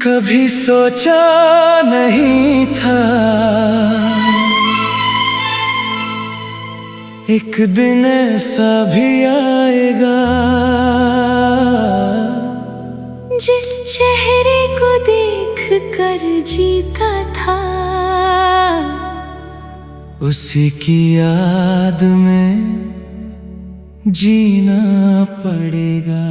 कभी सोचा नहीं था एक दिन ऐसा भी आएगा, जिस चेहरे को देख कर जीता था उसी की याद में जीना पड़ेगा।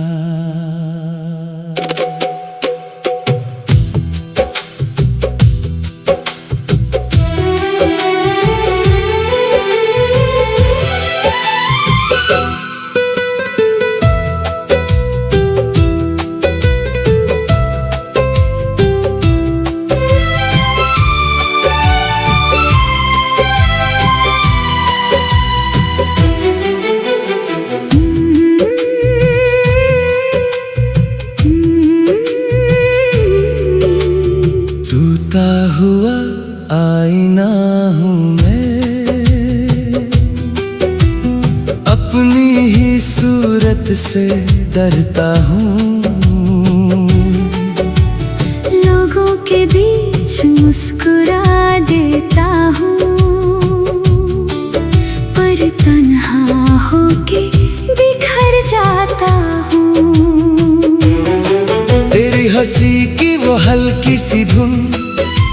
हुआ आईना हूँ मैं, अपनी ही सूरत से डरता हूँ। लोगों के बीच मुस्कुरा देता हूँ, पर तन्हा होके बिखर जाता हूँ। तेरी हंसी की वो हल्की सी धुन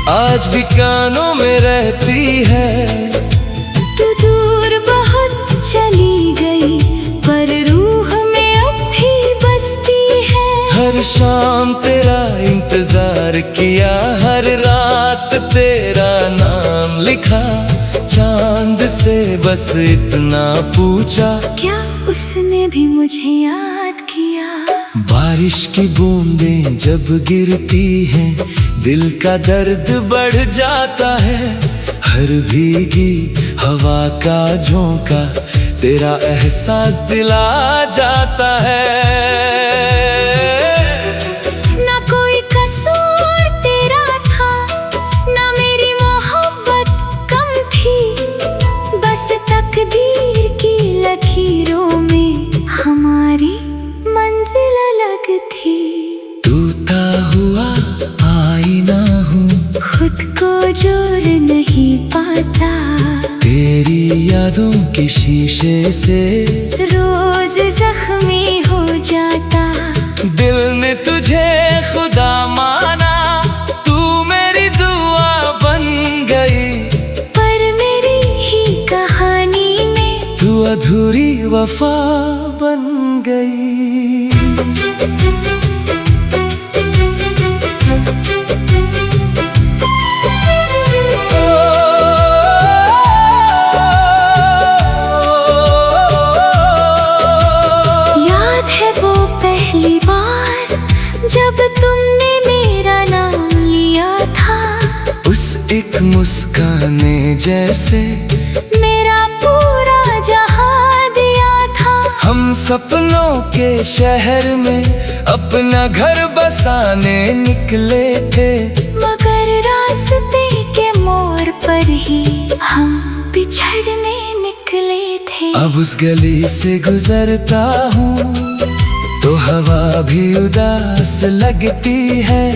आज भी कानों में रहती है। तू दूर बहुत चली गई पर रूह में अब भी बसती है। हर शाम तेरा इंतजार किया, हर रात तेरा नाम लिखा, चांद से बस इतना पूछा, क्या उसने भी मुझे याद किया। बारिश की बूंदें जब गिरती हैं दिल का दर्द बढ़ जाता है। हर भीगी हवा का झोंका तेरा एहसास दिला जाता है। ना कोई कसूर तेरा था, ना मेरी मोहब्बत कम थी, बस तकदीर की लकीरों में हमारी मंजिल अलग थी। टूटा हुआ आईना हूँ, खुद को जोड़ नहीं पाता, तेरी यादों के शीशे से रोज जख्मी हो जाता। दिल ने तुझे खुदा माना, तू मेरी दुआ बन गई, पर मेरी ही कहानी में तू अधूरी वफा बन गई। जब तुमने मेरा नाम लिया था, उस एक मुस्कान ने जैसे मेरा पूरा जहां दिया था। हम सपनों के शहर में अपना घर बसाने निकले थे, मगर रास्ते के मोड़ पर ही हम बिछड़ने निकले थे। अब उस गली से गुजरता हूँ तो हवा भी उदास लगती है।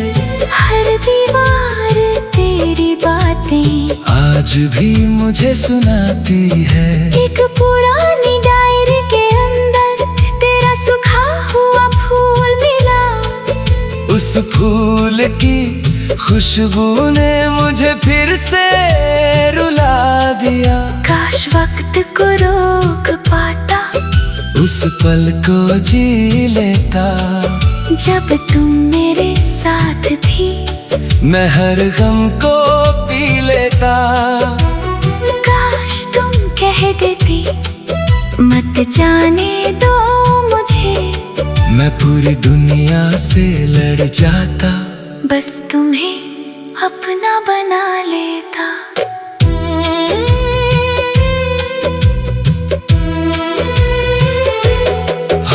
हर दीवार तेरी बातें आज भी मुझे सुनाती है। एक पुरानी डायरी के अंदर तेरा सूखा हुआ फूल मिला, उस फूल की खुशबू ने मुझे फिर से रुला दिया। काश वक्त को रोक पाता, उस पल को जी लेता, जब तुम मेरे साथ थी, मैं हर गम को पी लेता। काश तुम कह देती मत जाने दो मुझे, मैं पूरी दुनिया से लड़ जाता, बस तुम्हें अपना बना लेता।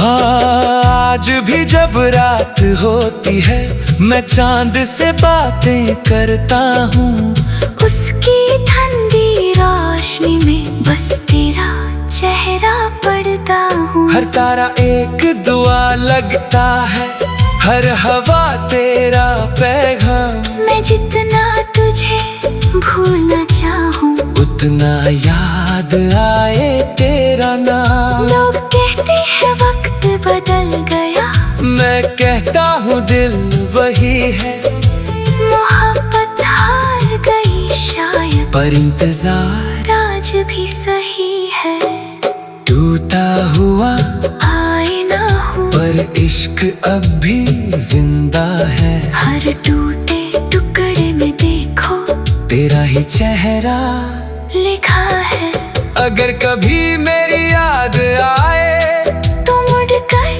आज भी जब रात होती है मैं चांद से बातें करता हूँ, उसकी ठंडी रोशनी में बस तेरा चेहरा पड़ता हूँ। हर तारा एक दुआ लगता है, हर हवा तेरा पैगाम, मैं जितना तुझे भूलना चाहूं, उतना याद आए तेरा नाम। लोग कहते हैं वक्त बदल गया, मैं कहता हूँ दिल वही है, मोहब्बत हार गई शायद, पर इंतजार आज भी सही है। टूटा हुआ आईना हूँ, पर इश्क अब भी जिंदा है। हर टूटे टुकड़े में देखो तेरा ही चेहरा लिखा है। अगर कभी मेरी याद आए तो मुड़ कर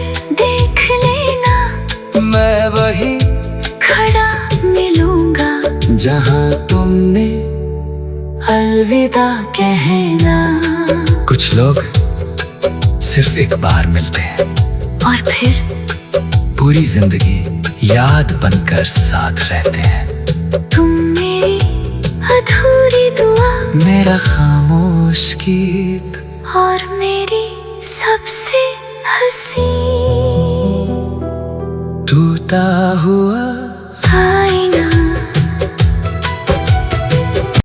देख लेना, मैं वही खड़ा मिलूंगा जहाँ तुमने अलविदा कहना। कुछ लोग सिर्फ एक बार मिलते हैं और फिर पूरी जिंदगी याद बनकर साथ रहते हैं। तुम मेरी अधूरी दुआ, मेरा खामोश गीत और मेरी सबसे हंसी टूटा हुआ आईना।